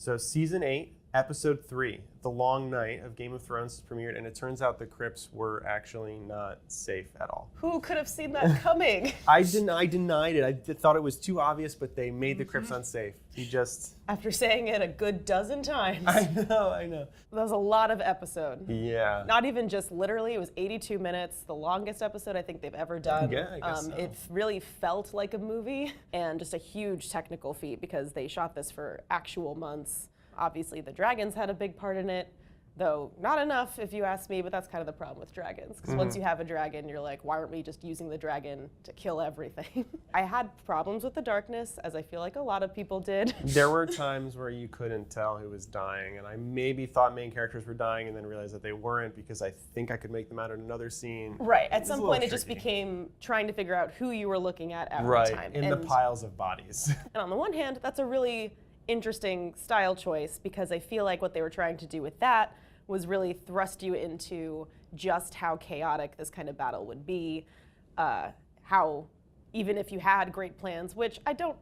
So season 8, episode 3, The Long Night of Game of Thrones premiered, and it turns out the crypts were actually not safe at all. Who could have seen that coming? I denied it. I thought it was too obvious, but they made the crypts unsafe. You just... After saying it a good dozen times. I know. That was a lot of episode. Yeah. Not even just literally, it was 82 minutes, the longest episode I think they've ever done. Yeah, I guess so. It really felt like a movie, and just a huge technical feat because they shot this for actual months. Obviously, the dragons had a big part in it, though not enough if you ask me, but that's kind of the problem with dragons. Because once you have a dragon, you're like, why aren't we just using the dragon to kill everything? I had problems with the darkness, as I feel like a lot of people did. There were times where you couldn't tell who was dying, and I maybe thought main characters were dying and then realized that they weren't because I think I could make them out in another scene. Right, at some point tricky. it just became trying to figure out who you were looking at every Right, time. in the piles of bodies. And on the one hand, that's a really interesting style choice because I feel like what they were trying to do with that was really thrust you into just how chaotic this kind of battle would be, how even if you had great plans, which I don't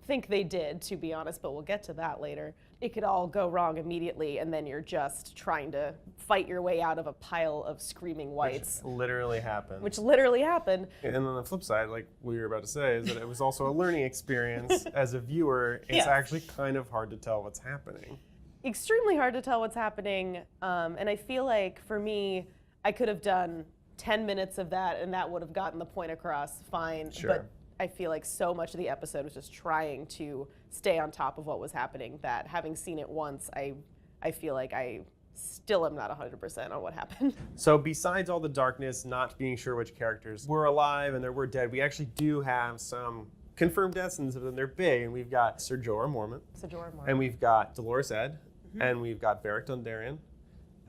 think they did, to be honest, but we'll get to that later, it could all go wrong immediately, and then you're just trying to fight your way out of a pile of screaming whites. Which literally happened. And on the flip side, like we were about to say, is that it was also a learning experience. As a viewer, it's actually kind of hard to tell what's happening. Extremely hard to tell what's happening, and I feel like for me, I could have done 10 minutes of that and that would have gotten the point across fine. Sure. But I feel like so much of the episode was just trying to stay on top of what was happening that having seen it once, I feel like I still am not 100% on what happened. So besides all the darkness, not being sure which characters were alive and they were dead, we actually do have some confirmed deaths, and they're big. And we've got Ser Jorah Mormont. And we've got Dolorous Edd. And we've got Beric Dondarrion.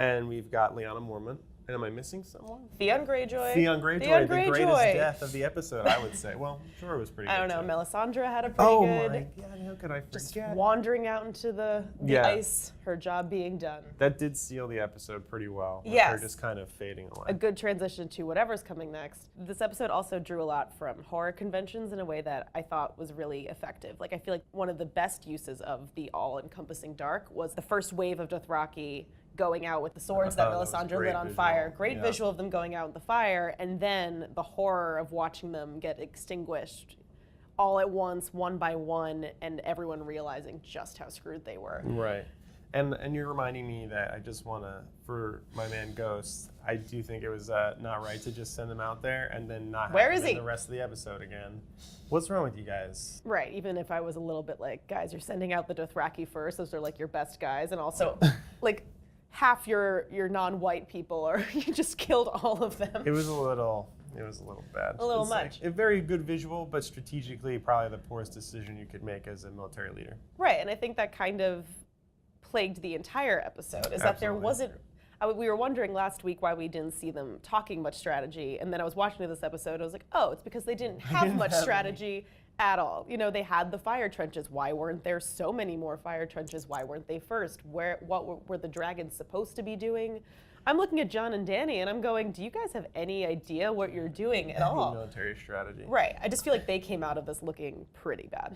And we've got Lyanna Mormont. And am I missing someone? Theon Greyjoy. Theon Greyjoy, the greatest death of the episode, I would say. Well, Jorah was pretty good. I don't know, too. Melisandre had a pretty good. My God, how could I forget? Just wandering out into the ice, her job being done. That did seal the episode pretty well. With Yes. her just kind of fading away. A good transition to whatever's coming next. This episode also drew a lot from horror conventions in a way that I thought was really effective. Like, I feel like one of the best uses of the all-encompassing dark was the first wave of Dothraki going out with the swords that Melisandre lit on fire. Great visual of them going out with the fire, and then the horror of watching them get extinguished all at once, one by one, and everyone realizing just how screwed they were. Right. And you're reminding me that I just want to, for my man Ghost, I do think it was not right to just send him out there and then not have him in the rest of the episode again. What's wrong with you guys? Right, even if I was a little bit like, guys, you're sending out the Dothraki first, those are like your best guys, and also like half your non-white people, or you just killed all of them. It was a little bad. A little much. Like a very good visual, but strategically probably the poorest decision you could make as a military leader. Right, and I think that kind of plagued the entire episode, is that there wasn't, we were wondering last week why we didn't see them talking much strategy, and then I was watching this episode, I was like, oh, it's because they didn't have much strategy at all. You know, they had the fire trenches. Why weren't there so many more fire trenches? Why weren't they first? What were the dragons supposed to be doing? I'm looking at John and Danny and I'm going, do you guys have any idea what you're doing at all? Military strategy. Right. I just feel like they came out of this looking pretty bad.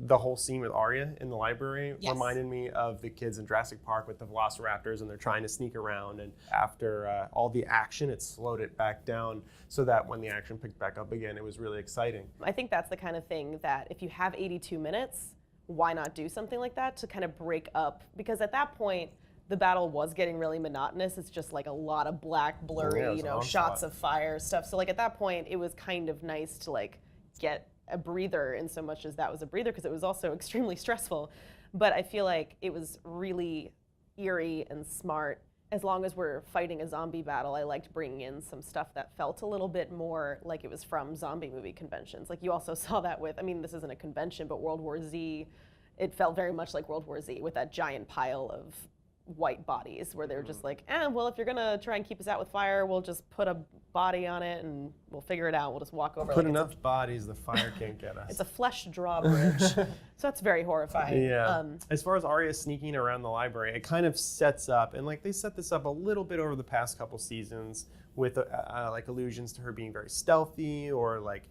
The whole scene with Arya in the library reminded me of the kids in Jurassic Park with the velociraptors, and they're trying to sneak around, and after all the action, it slowed it back down so that when the action picked back up again, it was really exciting. I think that's the kind of thing that if you have 82 minutes, why not do something like that to kind of break up? Because at that point, the battle was getting really monotonous. It's just like a lot of black, blurry, shots of fire stuff. So like at that point, it was kind of nice to like get a breather, in so much as that was a breather, because it was also extremely stressful. But I feel like it was really eerie and smart. As long as we're fighting a zombie battle, I liked bringing in some stuff that felt a little bit more like it was from zombie movie conventions. Like you also saw that with, I mean, this isn't a convention, but World War Z, it felt very much like World War Z with that giant pile of white bodies where they're just like, well, if you're gonna try and keep us out with fire, we'll just put a body on it and we'll figure it out. We'll just walk over. Put enough bodies, the fire can't get us. It's a flesh drawbridge. So that's very horrifying. Yeah. As far as Arya sneaking around the library, it kind of sets up, and like they set this up a little bit over the past couple seasons with like allusions to her being very stealthy, or like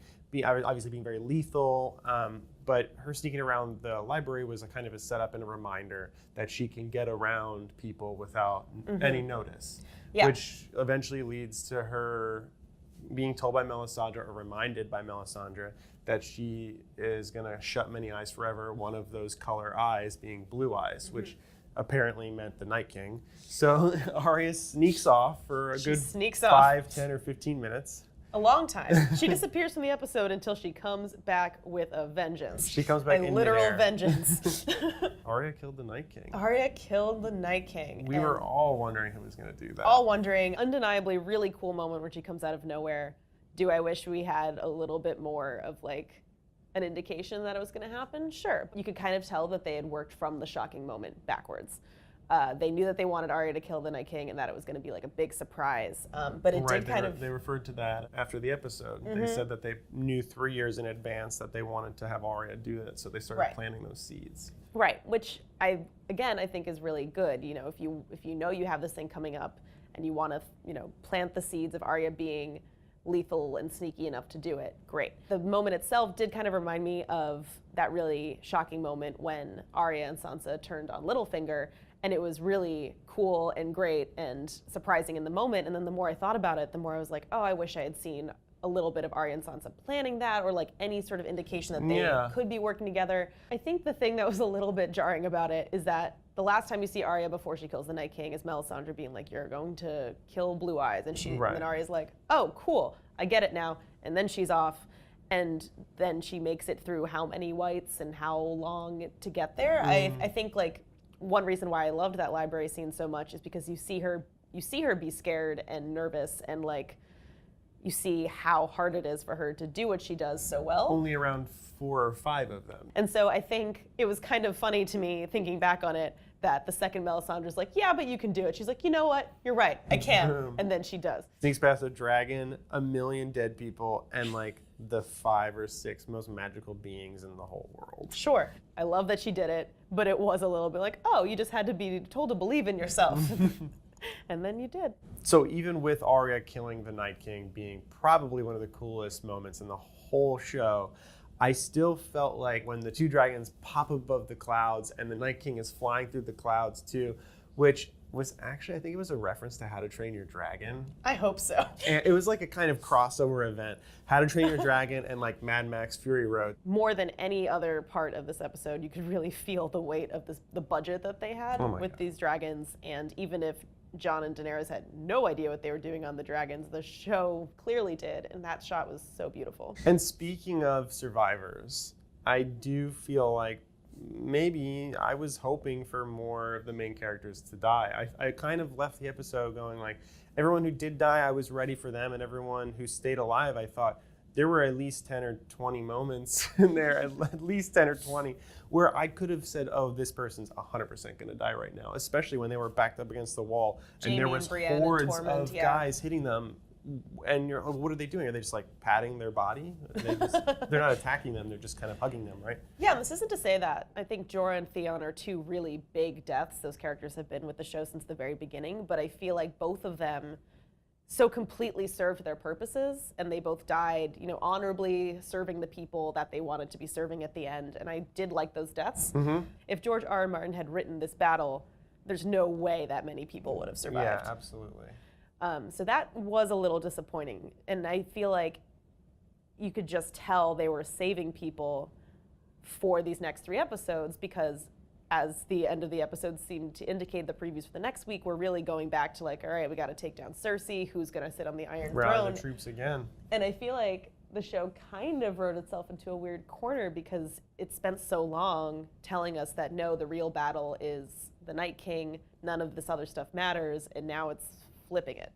obviously being very lethal. but her sneaking around the library was a kind of a setup and a reminder that she can get around people without any notice, which eventually leads to her being told by Melisandre, or reminded by Melisandre, that she is going to shut many eyes forever, one of those color eyes being blue eyes, which apparently meant the Night King. So Arya sneaks off for a good 5, 10, or 15 minutes. A long time. She disappears from the episode until she comes back with a vengeance. She comes back a in literal midair. vengeance. Arya killed the Night King. Arya killed the Night King. We were all wondering who was going to do that. All wondering. Undeniably, really cool moment where she comes out of nowhere. Do I wish we had a little bit more of like an indication that it was going to happen? Sure. You could kind of tell that they had worked from the shocking moment backwards. They knew that they wanted Arya to kill the Night King and that it was going to be like a big surprise. But it did kind of... They referred to that after the episode. They said that they knew 3 years in advance that they wanted to have Arya do that, so they started planting those seeds. Right, which I think is really good. You know, if you know you have this thing coming up and you want to, plant the seeds of Arya being lethal and sneaky enough to do it, great. The moment itself did kind of remind me of that really shocking moment when Arya and Sansa turned on Littlefinger. And it was really cool and great and surprising in the moment. And then the more I thought about it, the more I was like, oh, I wish I had seen a little bit of Arya and Sansa planning that, or like any sort of indication that they could be working together. I think the thing that was a little bit jarring about it is that the last time you see Arya before she kills the Night King is Melisandre being like, you're going to kill Blue Eyes. And and then Arya's like, oh, cool, I get it now. And then she's off. And then she makes it through how many whites and how long to get there. I think like, one reason why I loved that library scene so much is because you see her be scared and nervous, and like you see how hard it is for her to do what she does so well. Only around 4 or 5 of them. And so I think it was kind of funny to me thinking back on it that the second Melisandre's like, yeah, but you can do it. She's like, you know what? You're right. I can. And then she does. Sneaks past a dragon, a million dead people, and like the 5 or 6 most magical beings in the whole world. Sure. I love that she did it, but it was a little bit like, oh, you just had to be told to believe in yourself. And then you did. So even with Arya killing the Night King being probably one of the coolest moments in the whole show, I still felt like when the 2 dragons pop above the clouds and the Night King is flying through the clouds too, which was actually, I think it was a reference to How to Train Your Dragon. I hope so. And it was like a kind of crossover event. How to Train Your Dragon and like Mad Max Fury Road. More than any other part of this episode, you could really feel the weight of the budget that they had with these dragons. And even if Jon and Daenerys had no idea what they were doing on the dragons, the show clearly did, and that shot was so beautiful. And speaking of survivors, I do feel like maybe I was hoping for more of the main characters to die. I kind of left the episode going like, everyone who did die, I was ready for them, and everyone who stayed alive, I thought there were at least 10 or 20 moments in there, at least 10 or 20, where I could have said, oh, this person's 100% going to die right now, especially when they were backed up against the wall, Jaime and there was Brienne hordes of guys hitting them. And you're, what are they doing? Are they just like patting their body? They're not attacking them, they're just kind of hugging them, right? Yeah, and this isn't to say that. I think Jorah and Theon are 2 really big deaths. Those characters have been with the show since the very beginning, but I feel like both of them so completely served their purposes, and they both died, honorably serving the people that they wanted to be serving at the end, and I did like those deaths. If George R.R. Martin had written this battle, there's no way that many people would have survived. Yeah, absolutely. So that was a little disappointing, and I feel like you could just tell they were saving people for these next 3 episodes, because as the end of the episode seemed to indicate, the previews for the next week, we're really going back to like, all right, we got to take down Cersei, who's going to sit on the Iron Throne. Rally the troops again. And I feel like the show kind of wrote itself into a weird corner because it spent so long telling us that no, the real battle is the Night King, none of this other stuff matters, and now it's flipping it.